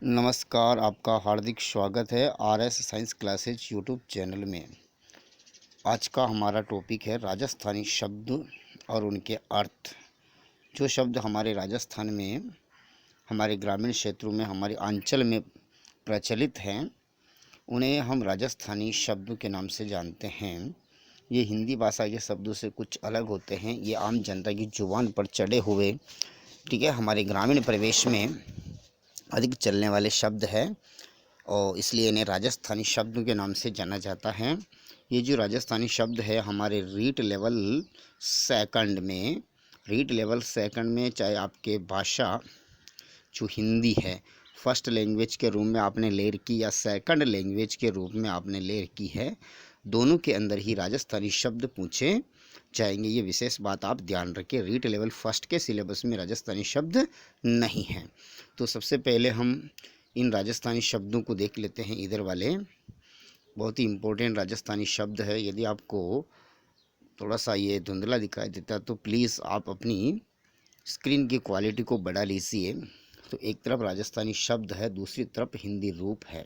नमस्कार, आपका हार्दिक स्वागत है RS science classes YouTube channel में। आज का हमारा टॉपिक है राजस्थानी शब्द और उनके अर्थ। जो शब्द हमारे राजस्थान में, हमारे ग्रामीण क्षेत्रों में, हमारे अंचल में प्रचलित हैं, उन्हें हम राजस्थानी शब्द के नाम से जानते हैं। ये हिंदी भाषा के शब्दों से कुछ अलग होते हैं। ये आम जनता की जुबान पर चढ़े हुए, ठीक है, हमारे ग्रामीण परिवेश में अधिक चलने वाले शब्द है और इसलिए इन्हें राजस्थानी शब्द के नाम से जाना जाता है। ये जो राजस्थानी शब्द है हमारे रीट लेवल सेकंड में चाहे आपके भाषा जो हिंदी है फर्स्ट लैंग्वेज के रूप में आपने ले रखी या सेकंड लैंग्वेज के रूप में आपने ले रखी है, दोनों के अंदर ही राजस्थानी शब्द पूछे जाएंगे। ये विशेष बात आप ध्यान रखें। रीट लेवल फर्स्ट के सिलेबस में राजस्थानी शब्द नहीं है। तो सबसे पहले हम इन राजस्थानी शब्दों को देख लेते हैं। इधर वाले बहुत ही इम्पोर्टेंट राजस्थानी शब्द है। यदि आपको थोड़ा सा ये धुंधला दिखाई देता है तो प्लीज़ आप अपनी स्क्रीन की क्वालिटी को बढ़ा लीजिए। तो एक तरफ राजस्थानी शब्द है, दूसरी तरफ हिंदी रूप है।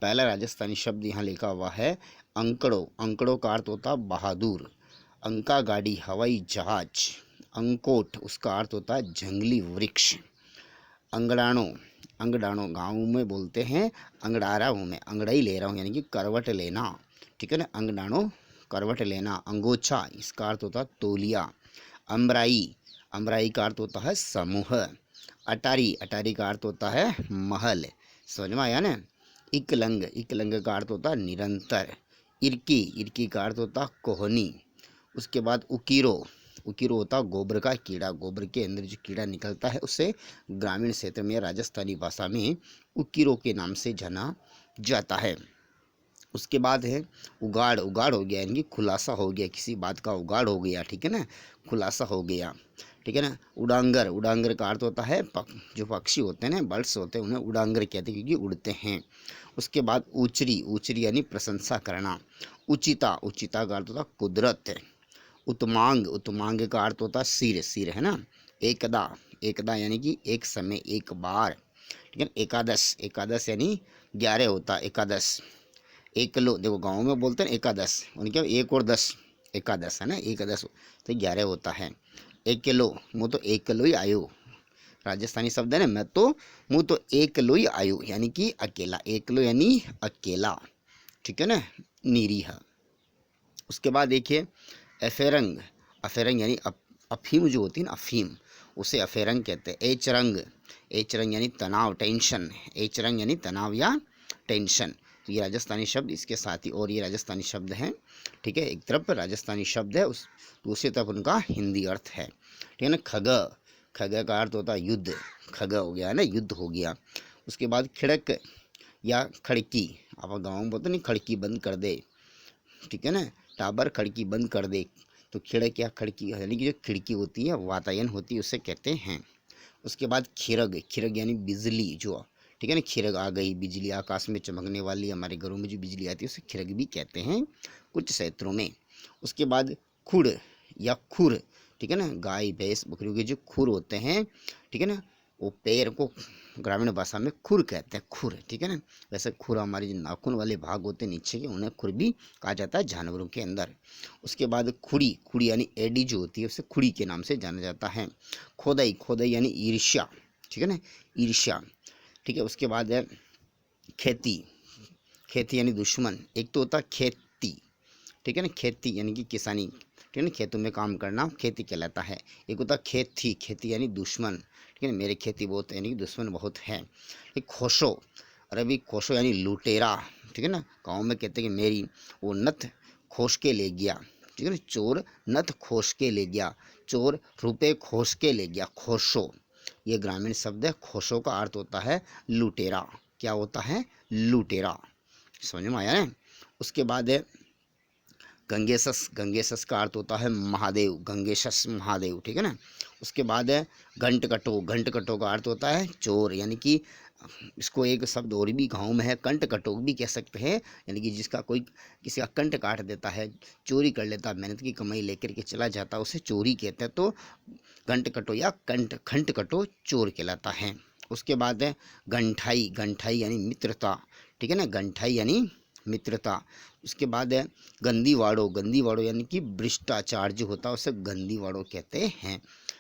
पहला राजस्थानी शब्द यहाँ लिखा हुआ है अंकड़ो। अंकड़ो का अर्थ होता है बहादुर। अंका गाड़ी हवाई जहाज। अंकोट उसका अर्थ होता है जंगली वृक्ष। अंगड़ाणो, अंगड़ाणो गाँव में बोलते हैं अंगड़ा रहा हूँ मैं, अंगड़ाई ले रहा हूँ, यानी कि करवट लेना, ठीक है ना। अंगड़ाणो करवट लेना। अंगोछा इसका अर्थ होता है तौलिया। अमराई, अमराई का अर्थ होता है समूह। अटारी, अटारी का अर्थ होता है महल। समझ में आया ना। इकलंग, इकलंग का अर्थ होता है निरंतर। इरकी, इरकी का अर्थ होता है कोहनी। उसके बाद उकीरो, उकीरो होता है गोबर का कीड़ा। गोबर के अंदर जो कीड़ा निकलता है उसे ग्रामीण क्षेत्र में राजस्थानी भाषा में उकीरो के नाम से जाना जाता है। उसके बाद है उगाड़। उगाड़ हो गया यानी कि खुलासा हो गया, किसी बात का उगाड़ हो गया, ठीक है ना, खुलासा हो गया, ठीक है ना। उड़ांगर, उड़ांगर का अर्थ होता है जो पक्षी होते हैं ना, बर्ड्स होते हैं, उन्हें उड़ांगर कहते हैं क्योंकि उड़ते हैं। उसके बाद ऊचरी, ऊचरी यानी प्रशंसा करना। उचिता, उचिता का अर्थ होता है कुदरत। उत्तमांग, उत्तमांग का अर्थ होता है सिर, सिर है ना। एकदा, एकदा यानी कि एक समय, एक बार, ठीक है। एकादश, एकादश यानी 11 होता है एकादश। एक किलो, देखो गाँव में बोलते हैं एकादश, उनके एक और 10 एकादश है ना, एकादश तो 11 होता है। एक किलो, मुँह तो एक किलो ही आयु, राजस्थानी शब्द है ना। मैं तो मुँह तो एक किलो ही आयु यानी कि अकेला, एक किलो यानी अकेला, ठीक है ना, निरीह। उसके बाद देखिए अफेरंग, अफेरंग यानी अफीम जो होती है ना, अफीम, उसे अफेरंग कहते हैं। एचरंग, एचरंग यानी तनाव, टेंशन। एचरंग यानी तनाव या टेंशन। तो ये राजस्थानी शब्द, इसके साथ ही और ये राजस्थानी शब्द हैं, ठीक है। एक तरफ राजस्थानी शब्द है, उस दूसरी तरफ उनका हिंदी अर्थ है, ठीक है ना। खग, खग का अर्थ होता है युद्ध। खग हो गया है ना, युद्ध हो गया। उसके बाद खिड़क या खिड़की, आप गाँव में बोलते नहीं खिड़की बंद कर दे, ठीक है ना, टाबर खिड़की बंद कर दे। तो खिड़क या खिड़की यानी कि जो खिड़की होती है, वातायन होती है, उसे कहते हैं। उसके बाद खिरग, खिरग यानी बिजली जो, ठीक है ना, खिरग आ गई, बिजली आकाश में चमकने वाली, हमारे घरों में जो बिजली आती है उसे खिरग भी कहते हैं कुछ क्षेत्रों में। उसके बाद खुर या खुर, ठीक है ना, गाय भैंस बकरियों के जो खुर होते हैं, ठीक है ना, वो पैर को ग्रामीण भाषा में खुर कहते हैं, खुर, ठीक है ना। वैसे खुर हमारे जो नाखून वाले भाग होते हैं नीचे के, उन्हें खुर भी कहा जाता है जानवरों के अंदर। उसके बाद खुड़ी, खुड़ी यानी एडी जो होती है उसे खुड़ी के नाम से जाना जाता है। खोदाई, खोदाई यानी ईर्ष्या, ठीक है ना, ईर्ष्या, ठीक है। उसके बाद है खेती, खेती यानी दुश्मन। एक तो होता है खेती, ठीक है ना, खेती यानी कि किसानी, ठीक है ना, खेतों में काम करना खेती कहलाता है। एक होता है खेती, खेती यानी दुश्मन, ठीक है ना, मेरे खेती बहुत है यानी कि दुश्मन बहुत है। एक खोशो, अरे भाई खोशो यानी लुटेरा, ठीक है ना, गाँव में कहते हैं कि मेरी वो नथ खोस के ले गया, ठीक है ना, चोर नथ खोस के ले गया, चोर रुपए खोस के ले गया, खोशो। ये ग्रामीण शब्द है। खोशो का अर्थ होता है लुटेरा। क्या होता है? लुटेरा। समझ में आया ना। उसके बाद है गंगेसस, गंगेसस का अर्थ होता है महादेव, गंगेशस महादेव, ठीक है ना। उसके बाद है घंटकटो, घंटकटो का अर्थ होता है चोर, यानी कि इसको एक शब्द और भी गाँव में है, कंटकटो भी कह सकते हैं, यानी कि जिसका कोई किसी का कंट काट देता है, चोरी कर लेता है, मेहनत की कमाई लेकर के चला जाता है, उसे चोरी कहते हैं। तो घंटकटो या खंटकटो चोर कहलाता है। उसके बाद है गंठाई, गंठाई यानी मित्रता, ठीक है ना, गंठाई यानी मित्रता। उसके बाद है गंदी वाड़ो, गंदी वाड़ो यानी कि भ्रष्टाचार जो होता है उसे गंदी वाड़ो कहते हैं,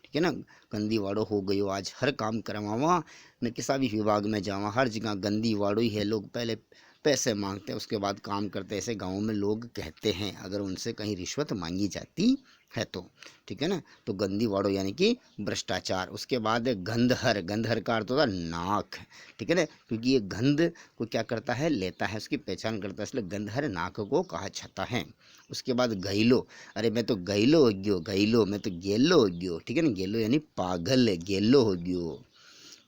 ठीक है ना। गंदी वाड़ो हो गई हो, आज हर काम करवावा, मैं किसा भी विभाग में जावा, हर जगह गंदी वाड़ो ही है। लोग पहले पैसे मांगते हैं, उसके बाद काम करते हैं, ऐसे गाँव में लोग कहते हैं अगर उनसे कहीं रिश्वत मांगी जाती है तो, ठीक है ना। तो गंदी वाड़ो यानी कि भ्रष्टाचार। उसके बाद है गंधहर, गंधहर का अर्थ होता है नाक, ठीक है ना, क्योंकि ये गंध को क्या करता है, लेता है, उसकी पहचान करता है, इसलिए गंधहर नाक को कहा जाता है। उसके बाद गैलो, अरे मैं तो गैलो हो गयो, गैलो मैं तो गेलो हो गयो, ठीक है ना, गेलो यानी पागल, गेलो हो गयो,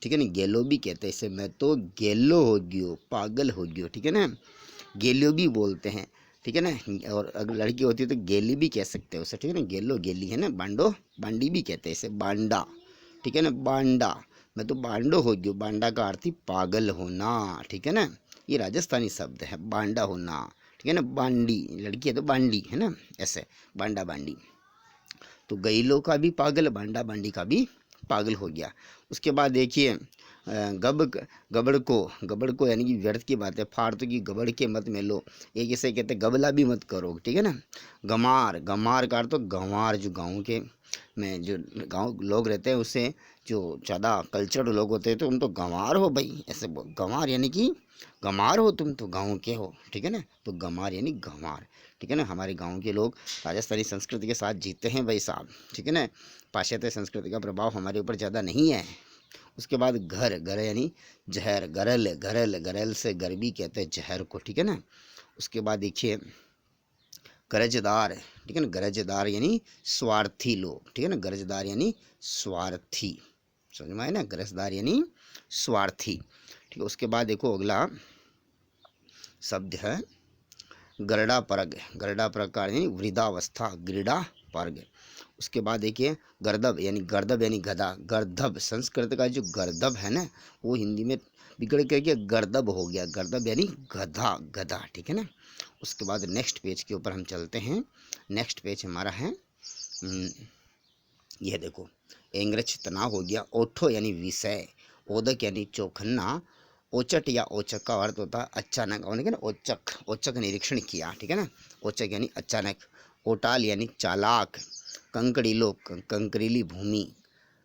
ठीक है ना, गेलो भी कहते हैं इसे, मैं तो गेलो हो गयो, पागल हो गयो, ठीक है ना, गेलियो भी बोलते हैं, ठीक है ना। और अगर लड़की होती है तो गेली भी कह सकते हैं उसे, ठीक है ना, गेलो गेली है ना, बांडो बांडी भी कहते हैं इसे, बांडा, ठीक है ना, बांडा, मैं तो बांडो हो गयो, बांडा का अर्थ ही पागल होना, ठीक है ना, ये राजस्थानी शब्द है बांडा होना, ठीक है ना, बांडी लड़की है तो बांडी है ना, ऐसे बांडा बांडी। तो गैलो का भी पागल, बांडा बांडी का भी पागल हो गया। उसके बाद देखिए गबड़ को यानी कि व्यर्थ की बात है, फालतू की गबड़ के मत में लो, एक इसे कहते गबला भी मत करो, ठीक है ना। गमार, गमार का तो गंवार, जो गाँव के में जो गांव लोग रहते हैं उससे जो ज़्यादा कल्चर्ड लोग होते हैं तो तुम तो गंवार हो भाई, ऐसे गंवार यानी कि गंवार हो, तुम तो गाँव के हो, ठीक है ना, तो गंवार यानी गंवार, ठीक है ना। हमारे गाँव के लोग राजस्थानी संस्कृति के साथ जीते हैं भाई साहब, ठीक है ना, पाश्चात्य संस्कृति का प्रभाव हमारे ऊपर ज़्यादा नहीं है। उसके बाद घर, घर यानी जहर, गरल, गरल, गरल से गर भी कहते हैं जहर को, ठीक है ना। उसके बाद देखिए गरजदार, ठीक है ना, गरजदार यानी स्वार्थी लोग, ठीक है ना, गरजदार यानी स्वार्थी, समझ में आए ना, गरजदार यानी स्वार्थी, ठीक है। उसके बाद देखो अगला शब्द है गरडा परग, गरडा परग का यानी वृद्धावस्था, गृडा परग। उसके बाद देखिए गर्दभ यानी गधा, गर्दभ संस्कृत का जो गर्दभ है ना वो हिंदी में बिगड़ करके गर्दभ हो गया, गर्दभ यानी गधा, गधा, ठीक है ना। उसके बाद नेक्स्ट पेज के ऊपर हम चलते हैं, नेक्स्ट पेज हमारा है यह देखो एंग्रच तना हो गया, ओठो यानी विषय, ओदक यानी चौखन्ना, ओचट या ओचक का अर्थ होता है अचानक, और ना ओचक, ओचक निरीक्षण किया, ठीक है ना, ओचक यानी अचानक, ओटाल यानी चालाक, कंकड़ीलो कंकरीली भूमि,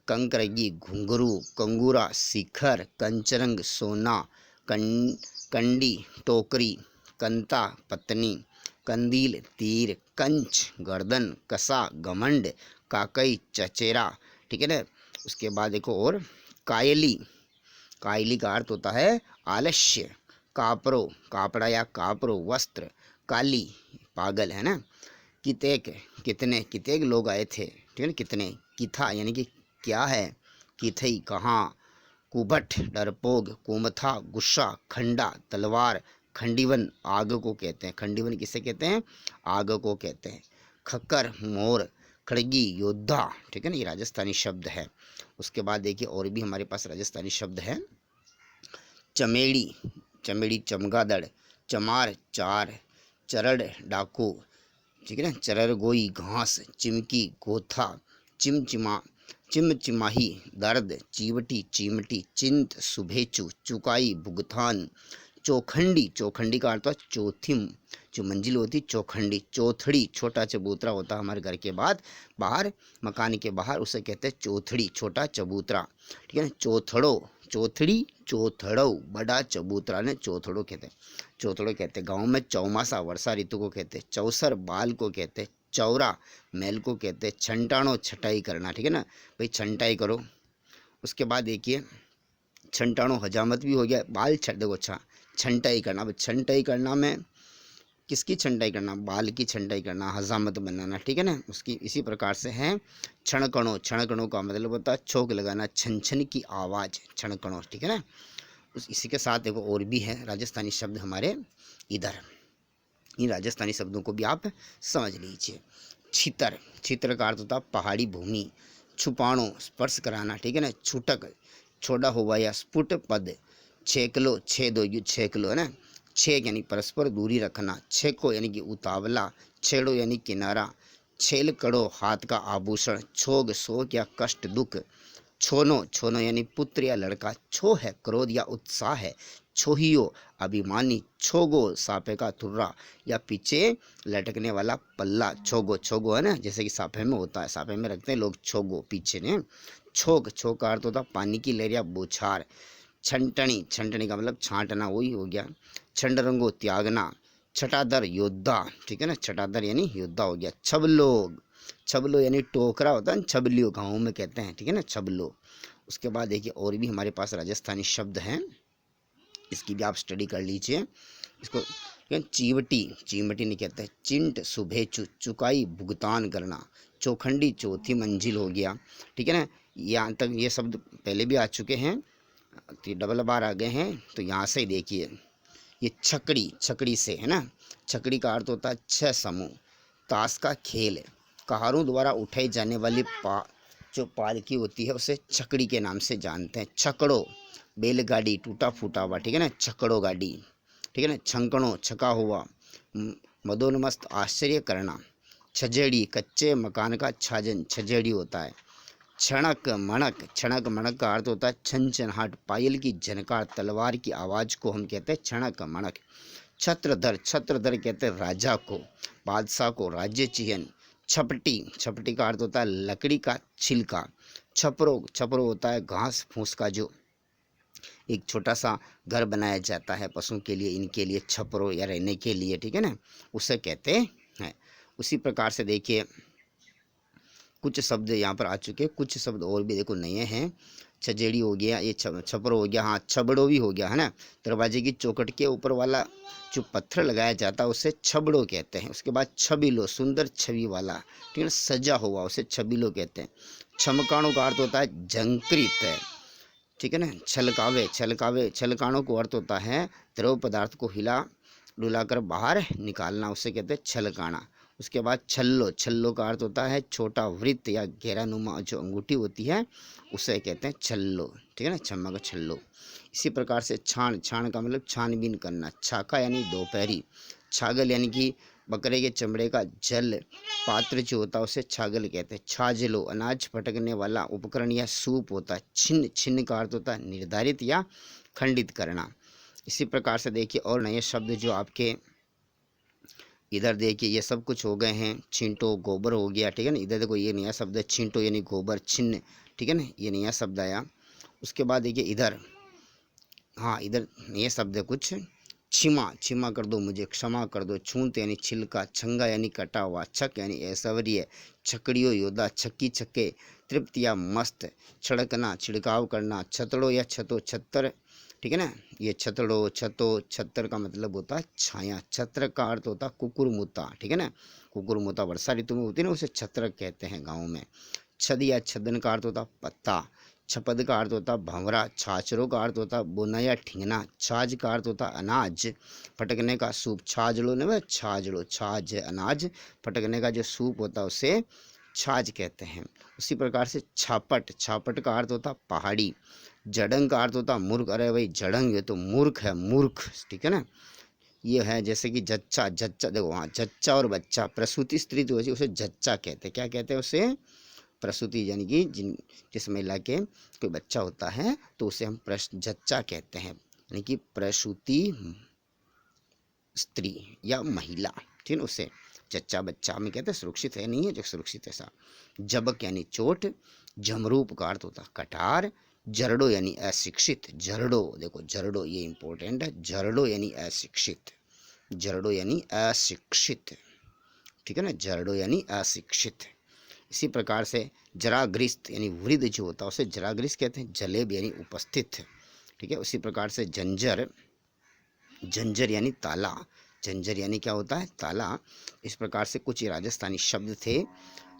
कंकरगी घुंघरू, कंगूरा शिखर, कंचरंग सोना, कंडी टोकरी, कंता पत्नी, कंदील तीर, कंच गर्दन, कसा घमंड, काकई चचेरा, ठीक है ना। उसके बाद देखो और कायली, कायली का अर्थ होता है आलस्य, कापरो कापड़ा या कापरो वस्त्र, काली पागल है ना, कितेक कितने, कितेक लोग आए थे, ठीक है ना, कितने, किथा यानी कि क्या है, किथई कहाँ, कुभट डरपोक, कुमथा गुस्सा, खंडा तलवार, खंडीवन आग को कहते हैं, खंडीवन किसे कहते हैं, आग को कहते हैं, खक्कर मोर, खड़गी योद्धा, ठीक है ना, ये राजस्थानी शब्द है। उसके बाद देखिए और भी हमारे पास राजस्थानी शब्द है चमेड़ी, चमेड़ी चमगादड़, चमार चार, चरड़ डाकू, ठीक है ना, चरर गोई घास, चिमकी गोथा, चिमचिमा चिमचिमाही दर्द, चीवटी चीमटी, चिंत सुभेचु, चुकाई भुगतान, चौखंडी, चौखंडी का अर्थ है चौथिम, जो मंजिल होती चौखंडी, चौथड़ी छोटा चबूतरा होता है हमारे घर के बाद बाहर, मकान के बाहर, उसे कहते हैं चौथड़ी, छोटा चबूतरा, ठीक है ना, चौथड़ो, चौथड़ी चौथड़ो, बड़ा चबूतरा ने चौथड़ो कहते हैं, चौथड़ो कहते हैं। गाँव में चौमासा वर्षा ऋतु को कहते हैं, चौसर बाल को कहते हैं, चौरा मैल को कहते हैं, छंटाणो छटाई करना, ठीक है ना भाई, छंटाई करो। उसके बाद देखिए छंटाणो हजामत भी हो गया, बाल देखो अच्छा छंटाई करना, अब छंटाई करना में किसकी छंटाई करना, बाल की छंटाई करना, हजामत बनाना, ठीक है ना। उसकी इसी प्रकार से है क्षणकणों, क्षणकणों का मतलब होता है छोक लगाना, छन छन की आवाज़, क्षणकणों, ठीक है ना। इसी के साथ देखो और भी है राजस्थानी शब्द हमारे इधर, इन राजस्थानी शब्दों को भी आप समझ लीजिए। छितर, छितर का अर्थ होता है पहाड़ी भूमि, छुपाणो स्पर्श कराना, ठीक है ना, छुटक छोड़ा हुआ या स्फुट पद, छेकलो छेदो, ये छेकलो है ना, छेक यानी परस्पर दूरी रखना, छेको यानी कि उतावला, छेड़ो यानी किनारा, छेल कड़ो हाथ का आभूषण, छोग शोक या कष्ट दुख, छोनो, छोनो यानी पुत्र या लड़का, छो है क्रोध या उत्साह है, छोहियो अभिमानी, छोगो सापे का थुर्रा या पीछे लटकने वाला पल्ला, छोगो, छोगो है ना, जैसे कि साफे में होता है, साफे में रखते हैं लोग छोगो पीछे ने। छोक, छोक का अर्थ होता है पानी की लहर या बौछार। छंटनी, छंटनी का मतलब छांटना, वही हो गया। छंडरंगो त्यागना, छटादर योद्धा, ठीक है ना, छटादर यानी योद्धा हो गया। छबलो, छबलो यानी टोकरा होता है, छबलियो गाँव में कहते हैं, ठीक है ना, छबलो। उसके बाद देखिए और भी हमारे पास राजस्थानी शब्द हैं, इसकी भी आप स्टडी कर लीजिए। इसको चीवटी, चीमटी नहीं कहते, चिंट सुबह चुकाई भुगतान करना, चौखंडी चौथी मंजिल हो गया, ठीक है ना। यहाँ तक ये शब्द पहले भी आ चुके हैं, तो डबल बार आ गए हैं, तो यहाँ से ही देखिए ये छकड़ी, छकड़ी से है ना, छकड़ी का अर्थ होता है छह समूह। ताश का खेल है, कहारों द्वारा उठाई जाने वाली जो पालकी होती है उसे छकड़ी के नाम से जानते हैं। छकड़ो, बैलगाड़ी टूटा फूटा हुआ, ठीक है ना, छकड़ो गाड़ी, ठीक है ना। छंकणो, छका हुआ, मदोन्मस्त आश्चर्य करना। छजेड़ी, कच्चे मकान का छाजन, छजेड़ी होता है। क्षणक मणक, क्षणक मणक का अर्थ होता है छनछनाहट, पायल की झनकार, तलवार की आवाज़ को हम कहते हैं क्षणक मणक। छत्रधर, छत्रधर कहते हैं राजा को, बादशाह को, राज्य चिह्न। छपटी, छपटी का अर्थ होता है लकड़ी का छिलका। छपरो, छपरो होता है घास फूस का जो एक छोटा सा घर बनाया जाता है पशुओं के लिए, इनके लिए छपरो या रहने के लिए, ठीक है ना, उसे कहते हैं। उसी प्रकार से देखिए कुछ शब्द यहाँ पर आ चुके हैं, कुछ शब्द और भी देखो नए हैं। छजेड़ी हो गया, ये छपरो हो गया, हाँ छबड़ो भी हो गया है ना। दरवाजे की चौखट के ऊपर वाला जो पत्थर लगाया जाता है उसे छबड़ो कहते हैं। उसके बाद छबीलो, सुंदर छवि वाला, ठीक है, सजा हुआ, उसे छबीलो कहते हैं। छमकाणों का अर्थ होता है झंकृत है, ठीक है ना। छलकावे, छलकावे, छलकाणों को अर्थ होता है द्रव पदार्थ को हिला डुलाकर बाहर निकालना, उसे कहते हैं छलकाना। उसके बाद छल्लो, छल्लो का अर्थ होता है छोटा वृत्त या घेरानुमा जो अंगूठी होती है उसे कहते हैं छल्लो, ठीक है ना, छम्मा का छल्लो। इसी प्रकार से छान, छान का मतलब छानबीन करना। छाका यानी दोपहरी। छागल यानी कि बकरे के चमड़े का जल पात्र जो होता है उसे छागल कहते हैं। छाजलो, अनाज फटकने वाला उपकरण या सूप होता है। छिन्न, छिन्न का अर्थ होता है निर्धारित या खंडित करना। इसी प्रकार से देखिए और नए शब्द जो आपके इधर देखिए ये सब कुछ हो गए हैं। छींटो, गोबर हो गया, ठीक है ना। इधर देखो ये नया शब्द है छींटो यानी गोबर, छिन्न, ठीक है ना, ये नया शब्द आया। उसके बाद देखिए इधर, हाँ इधर नए शब्द है कुछ। क्षमा, क्षमा कर दो मुझे, क्षमा कर दो। छूंत यानी छिलका, छंगा यानी कटा हुआ, छक यानी ऐश्वर्य, छकड़ियों योद्धा, छक्की छक्के, तृप्त या मस्त, छिड़कना छिड़काव करना, छतड़ो या छतो, छत्तर, ठीक है ना, ये छतड़ो छतो, छत्तर का मतलब होता है छाया। छत्र का अर्थ होता है कुकुरमुता, ठीक है ना, कुकुरमुता वर्षा ऋतु में होती है ना, उसे छत्र कहते हैं गाँव में। छद या छदन का अर्थ होता है पत्ता। छपद का अर्थ होता है भंवरा। छाछरो का अर्थ होता है बोना या ठिंगना। छाछ का अर्थ होता है अनाज फटकने का सूप। छाजड़ो ने छाजड़ो, छाछ अनाज फटकने का जो सूप होता है उसे छाछ कहते हैं। उसी प्रकार से छापट, छापट का अर्थ होता है पहाड़ी। जड़ंग का अर्थ होता है मूर्ख, अरे भाई जड़ंग ये तो मूर्ख है, मूर्ख, ठीक है ना। ये है जैसे कि जच्चा, जच्चा देखो वहाँ जच्चा और बच्चा, प्रसूति स्त्री जो है उसे जच्चा कहते हैं। क्या कहते हैं उसे? प्रसूति, यानी कि जिस महिला के कोई बच्चा होता है तो उसे हम जच्चा कहते हैं, यानी कि प्रसूति स्त्री या महिला, ठीक है, उसे जच्चा बच्चा में कहते हैं। सुरक्षित है नहीं है जो सुरक्षित है सा। जबक यानी चोट। जमरूप का अर्थ होता है कटार। जरडो यानी अशिक्षित। जरडो देखो, जरडो ये इंपॉर्टेंट है, जरडो यानी अशिक्षित, जरडो यानी अशिक्षित, ठीक है ना, जरडो यानी अशिक्षित। इसी प्रकार से जराग्रस्त यानी वृद्ध जो होता है उसे जराग्रस्त कहते हैं। जलेब यानी उपस्थित, ठीक है। उसी प्रकार से जंजर, जंजर यानी ताला, जंजर यानी क्या होता है? ताला। इस प्रकार से कुछ राजस्थानी शब्द थे।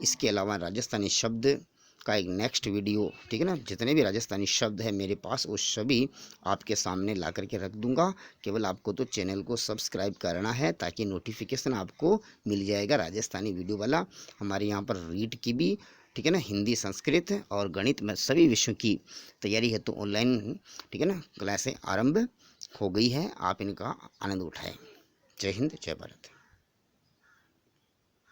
इसके अलावा राजस्थानी शब्द का एक नेक्स्ट वीडियो, ठीक है ना, जितने भी राजस्थानी शब्द है मेरे पास वो सभी आपके सामने ला करके रख दूंगा। केवल आपको तो चैनल को सब्सक्राइब करना है ताकि नोटिफिकेशन आपको मिल जाएगा राजस्थानी वीडियो वाला। हमारे यहाँ पर रीड की भी, ठीक है ना, हिंदी, संस्कृत और गणित में सभी विषयों की तैयारी है तो ऑनलाइन, ठीक है ना, क्लासें आरंभ हो गई है। आप इनका आनंद उठाएं। जय हिंद, जय भारत।